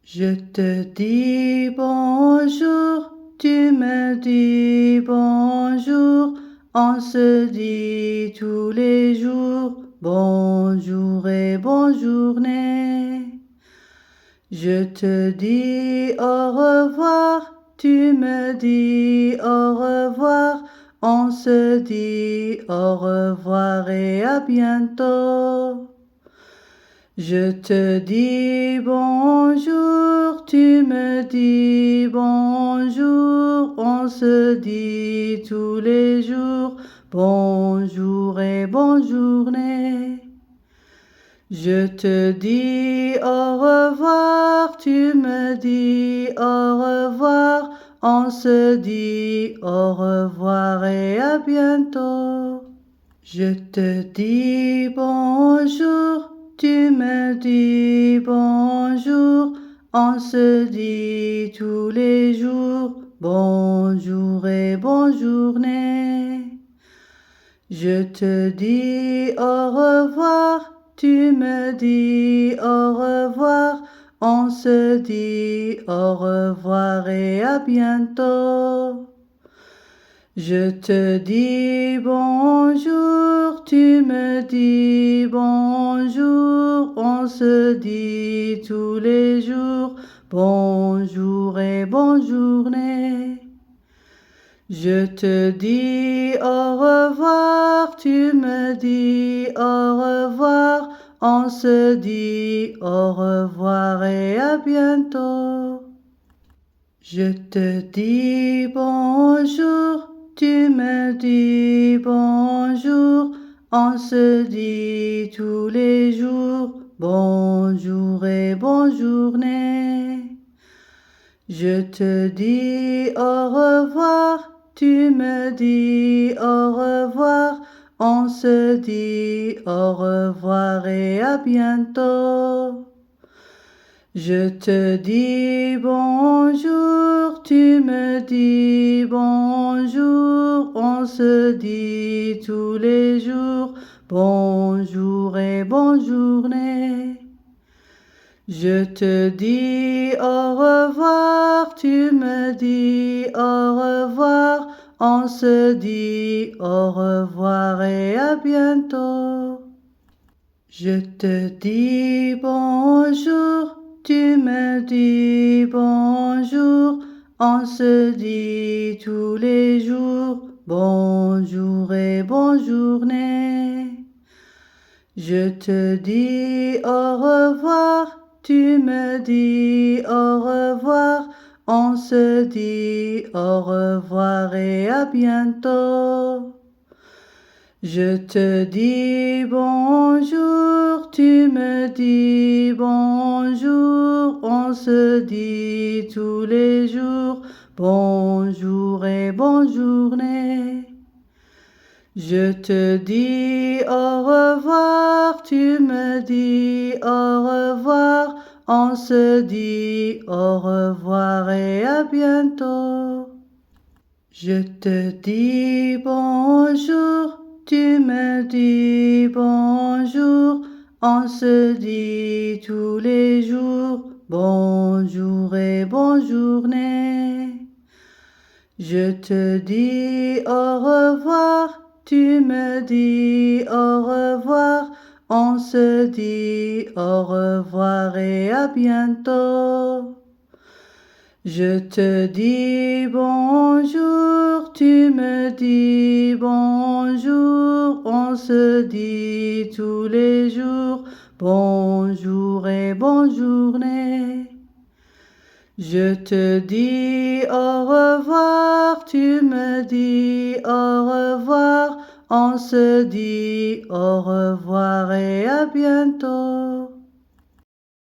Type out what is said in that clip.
Je te dis bonjour, tu me dis bonjour, on se dit tous les jours bonjour et bonne journée. Je te dis au revoir, tu me dis au revoir, on se dit au revoir et à bientôt. Je te dis bonjour, tu me dis bonjour, on se dit tous les jours bonjour et bonne journée. Je te dis au revoir, tu me dis au revoir, on se dit au revoir et à bientôt. Je te dis bonjour, tu me dis bonjour, on se dit tous les jours bonjour et bonne journée. Je te dis au revoir, tu me dis au revoir, on se dit au revoir et à bientôt. Je te dis bonjour, tu me dis bonjour, on se dit tous les jours bonjour et bonne journée. Je te dis au revoir, tu me dis au revoir, on se dit au revoir et à bientôt. Je te dis bonjour, tu me dis bonjour, on se dit tous les jours bonjour et bonne journée. Je te dis au revoir, tu me dis au revoir, on se dit au revoir et à bientôt. Je te dis bonjour, tu me dis bonjour, on se dit tous les jours bonjour et bonne journée. Je te dis au revoir, tu me dis au revoir, on se dit au revoir et à bientôt. Je te dis bonjour, tu me dis bonjour, on se dit tous les jours bonjour et bonne journée. Je te dis au revoir, tu me dis au revoir, on se dit au revoir et à bientôt. Je te dis bonjour, tu me dis bonjour, on se dit tous les jours bonjour et bonne journée. Je te dis au revoir, tu me dis au revoir, on se dit au revoir et à bientôt. Je te dis bonjour, tu me dis bonjour, on se dit tous les jours bonjour et bonne journée. Je te dis au revoir, tu me dis au revoir, on se dit au revoir et à bientôt. Je te dis bonjour, tu me dis bonjour, on se dit tous les jours bonjour et bonne journée. Je te dis au revoir, tu me dis au revoir, on se dit au revoir et à bientôt.